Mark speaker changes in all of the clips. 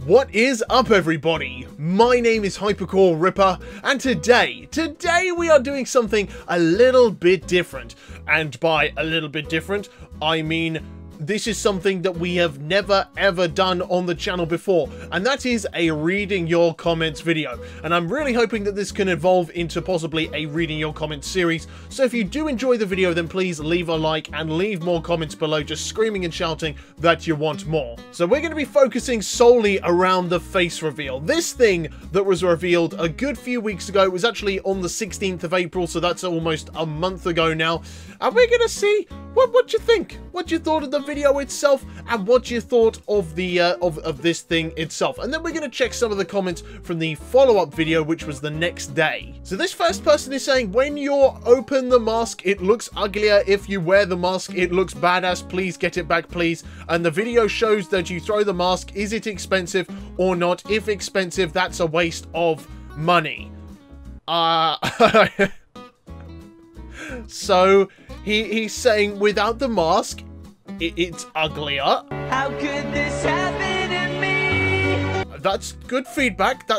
Speaker 1: What is up, everybody? My name is Hypercore Ripper, and today we are doing something a little bit different. And by a little bit different, I mean this is something that we have never ever done on the channel before, and that is a reading your comments video. And I'm really hoping that this can evolve into possibly a reading your comments series. So if you do enjoy the video, then please leave a like and leave more comments below, just screaming and shouting that you want more. So we're going to be focusing solely around the face reveal. This thing that was revealed a good few weeks ago, it was actually on the 16th of April, so that's almost a month ago now. And we're going to see what you think, what you thought of the video itself, and what you thought of the of this thing itself. And then we're going to check some of the comments from the follow-up video, which was the next day. So this first person is saying, when you're open the mask, it looks uglier. If you wear the mask, it looks badass. Please get it back, please. And the video shows that you throw the mask. Is it expensive or not? If expensive, that's a waste of money. So he's saying without the mask, it's uglier.
Speaker 2: How could this happen to me?
Speaker 1: That's good feedback.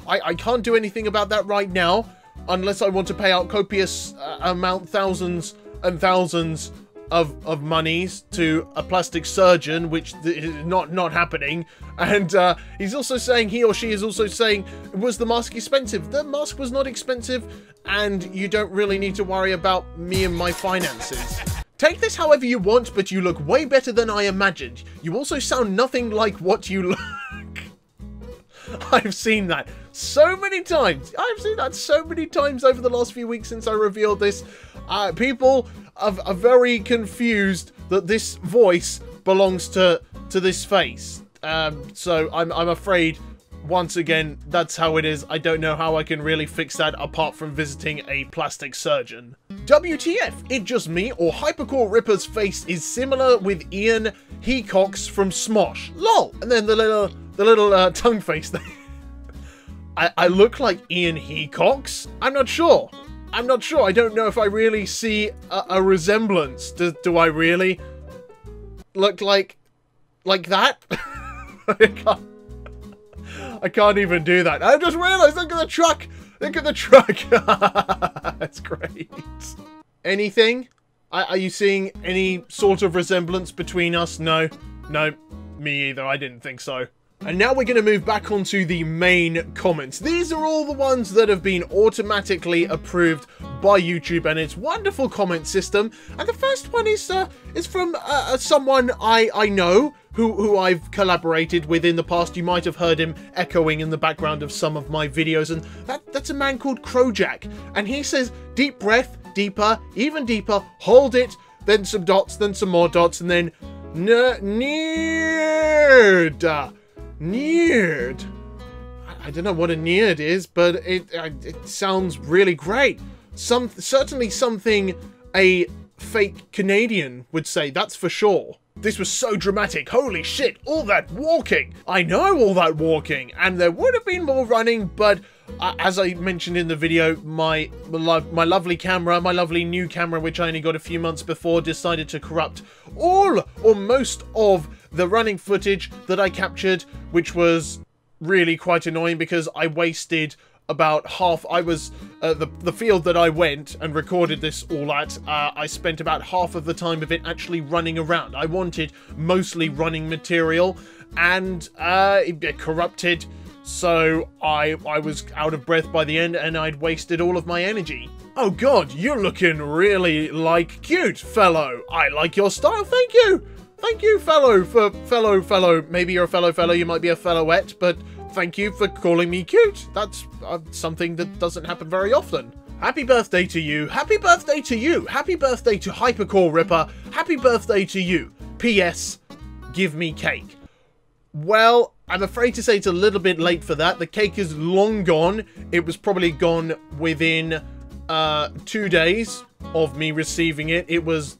Speaker 1: I can't do anything about that right now, unless I want to pay out copious thousands and thousands of monies to a plastic surgeon, which is not happening. And he's also saying, he or she is also saying, was the mask expensive? The mask was not expensive, and you don't really need to worry about me and my finances. Take this however you want, but you look way better than I imagined. You also sound nothing like what you look. I've seen that so many times. I've seen that so many times over the last few weeks since I revealed this. People are very confused that this voice belongs to this face. So I'm afraid, once again, that's how it is. I don't know how I can really fix that apart from visiting a plastic surgeon. WTF, it just me, or Hypercore Ripper's face is similar with Ian Hecox from Smosh. LOL! And then the little tongue face thing. I look like Ian Hecox? I'm not sure. I'm not sure. I don't know if I really see a resemblance. Do I really look like that? I can't even do that. I just realized, look at the truck. Look at the truck. That's great. Anything? Are you seeing any sort of resemblance between us? No. No, me either. I didn't think so. And now we're going to move back onto the main comments. These are all the ones that have been automatically approved by YouTube and its wonderful comment system. And the first one is from someone I know, who I've collaborated with in the past. You might have heard him echoing in the background of some of my videos, and that's a man called Crojack. And he says, deep breath, deeper, even deeper, hold it, then some dots, then some more dots, and then Neared. I don't know what a neared is, but it sounds really great. Certainly something a fake Canadian would say, that's for sure. This was so dramatic. Holy shit, all that walking. I know all that walking, and there would have been more running, but as I mentioned in the video, my lovely camera, my lovely new camera, which I only got a few months before, decided to corrupt all or most of the running footage that I captured, which was really quite annoying because I wasted about half. I was the field that I went and recorded this all at, I spent about half of the time of it actually running around. I wanted mostly running material, and it corrupted, so I was out of breath by the end, and I'd wasted all of my energy. Oh god, you're looking really cute, fellow. I like your style, thank you. Thank you, fellow. Maybe you're a fellow, you might be a fellowette, but thank you for calling me cute. That's something that doesn't happen very often. Happy birthday to you. Happy birthday to you. Happy birthday to Hypercore Ripper. Happy birthday to you. P.S. Give me cake. Well, I'm afraid to say it's a little bit late for that. The cake is long gone. It was probably gone within 2 days of me receiving it. It was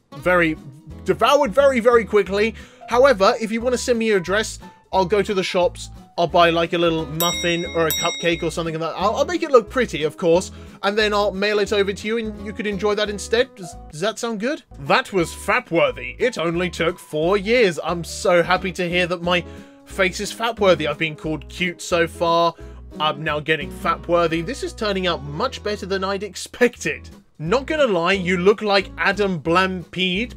Speaker 1: devoured very quickly. However, if you want to send me your address, I'll go to the shops. I'll buy like a little muffin or a cupcake or something like that. I'll make it look pretty, of course, and then I'll mail it over to you and you could enjoy that instead. Does that sound good? That was fap-worthy. It only took 4 years. I'm so happy to hear that my face is fat-worthy. I've been called cute so far. I'm now getting fat-worthy. This is turning out much better than I'd expected. Not gonna lie, you look like Adam Blampede.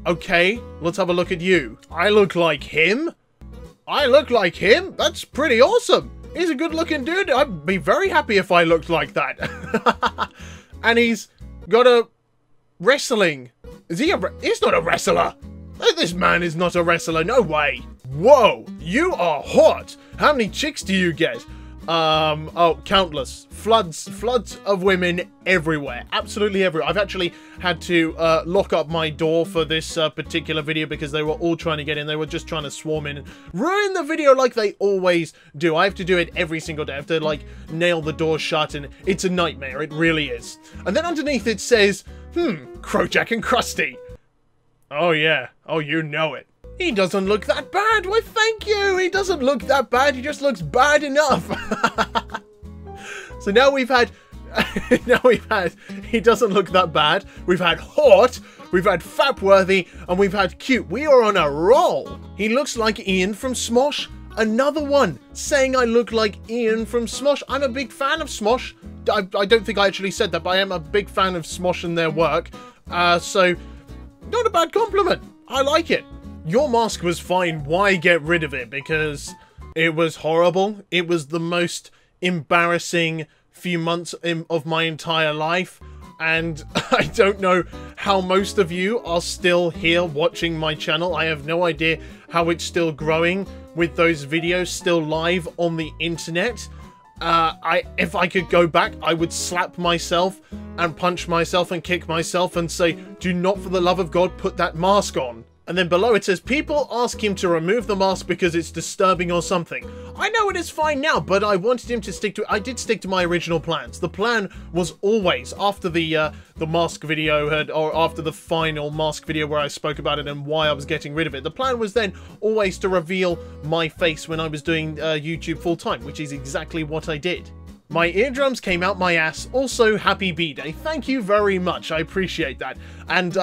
Speaker 1: Okay, let's have a look at you. I look like him? I look like him? That's pretty awesome. He's a good-looking dude. I'd be very happy if I looked like that. And he's got a wrestling. Is he he's not a wrestler. This man is not a wrestler. No way. Whoa, you are hot. How many chicks do you get? Oh, countless. Floods of women everywhere. Absolutely everywhere. I've actually had to lock up my door for this particular video because they were all trying to get in. They were just trying to swarm in and ruin the video like they always do. I have to do it every single day. I have to, like, nail the door shut, and it's a nightmare. It really is. And then underneath it says, Crojack and Krusty. Oh, yeah. Oh, you know it. He doesn't look that bad. Why, thank you. He doesn't look that bad. He just looks bad enough. So now we've had, he doesn't look that bad. We've had hot, we've had fat-worthy, and we've had cute. We are on a roll. He looks like Ian from Smosh. Another one saying I look like Ian from Smosh. I'm a big fan of Smosh. I don't think I actually said that, but I am a big fan of Smosh and their work. So, not a bad compliment. I like it. Your mask was fine. Why get rid of it? Because it was horrible. It was the most embarrassing few months of my entire life. And I don't know how most of you are still here watching my channel. I have no idea how it's still growing with those videos still live on the internet. If I could go back, I would slap myself and punch myself and kick myself and say, do not for the love of God put that mask on. And then below it says, people ask him to remove the mask because it's disturbing or something. I know it is fine now, but I wanted him to stick to it. I did stick to my original plans. The plan was always, after the mask video or after the final mask video where I spoke about it and why I was getting rid of it, the plan was then always to reveal my face when I was doing YouTube full time, which is exactly what I did. My eardrums came out my ass. Also, happy B-Day. Thank you very much. I appreciate that. And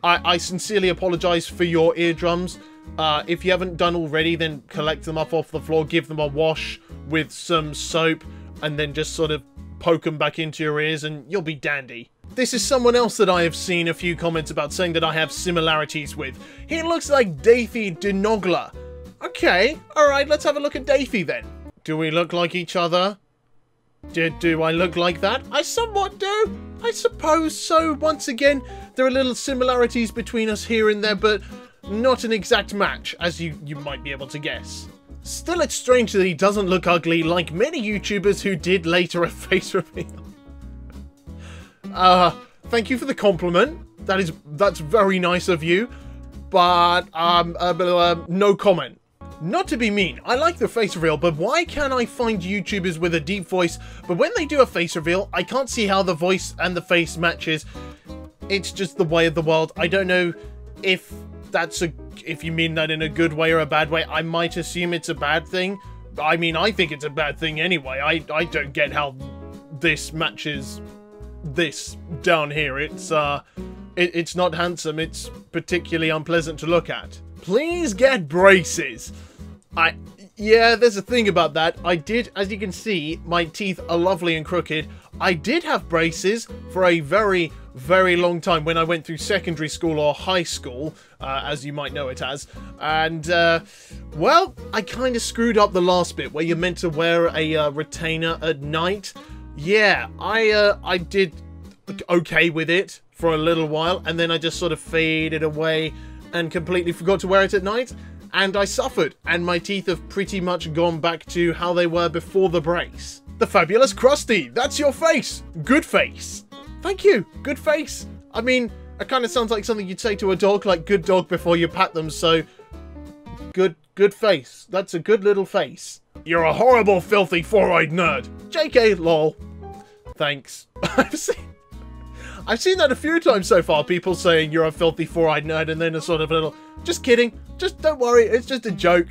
Speaker 1: I sincerely apologize for your eardrums. If you haven't done already, then collect them up off the floor, give them a wash with some soap, and then just sort of poke them back into your ears, and you'll be dandy. This is someone else that I have seen a few comments about saying that I have similarities with. He looks like Dathy Denogler. Okay, alright, let's have a look at Dathy then. Do we look like each other? Do I look like that? I somewhat do. I suppose so. Once again, there are little similarities between us here and there, but not an exact match, as you might be able to guess. Still, it's strange that he doesn't look ugly like many YouTubers who did later a face reveal. Thank you for the compliment. That's very nice of you, but no comment. Not to be mean, I like the face reveal, but why can't I find YouTubers with a deep voice, but when they do a face reveal, I can't see how the voice and the face matches. It's just the way of the world. I don't know if you mean that in a good way or a bad way. I might assume it's a bad thing. I mean, I think it's a bad thing anyway. I don't get how this matches this down here. It's not handsome. It's particularly unpleasant to look at. Please get braces. Yeah, there's a thing about that. I did, as you can see, my teeth are lovely and crooked. I did have braces for a very, very long time when I went through secondary school or high school, as you might know it as. And, well, I kind of screwed up the last bit where you're meant to wear a retainer at night. Yeah, I did okay with it for a little while, and then I just sort of faded away and completely forgot to wear it at night, and I suffered, and my teeth have pretty much gone back to how they were before the brace. The fabulous Krusty, that's your face! Good face! Thank you, good face! I mean, it kind of sounds like something you'd say to a dog, like good dog before you pat them, so good face. That's a good little face. You're a horrible, filthy, four-eyed nerd. JK, lol. Thanks. I've seen that a few times so far, people saying you're a filthy four-eyed nerd, and then a sort of little, just kidding, just don't worry, it's just a joke.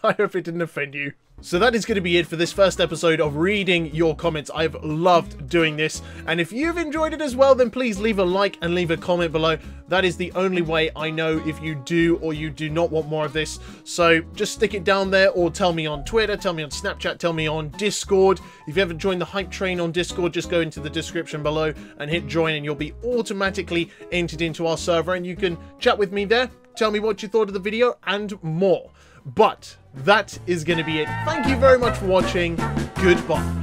Speaker 1: I hope it didn't offend you. So that is going to be it for this first episode of reading your comments. I've loved doing this, and if you've enjoyed it as well, then please leave a like and leave a comment below. That is the only way I know if you do or you do not want more of this. So just stick it down there, or tell me on Twitter, tell me on Snapchat, tell me on Discord. If you haven't joined the hype train on Discord, just go into the description below and hit join, and you'll be automatically entered into our server, and you can chat with me there, tell me what you thought of the video and more. But that is going to be it. Thank you very much for watching. Goodbye.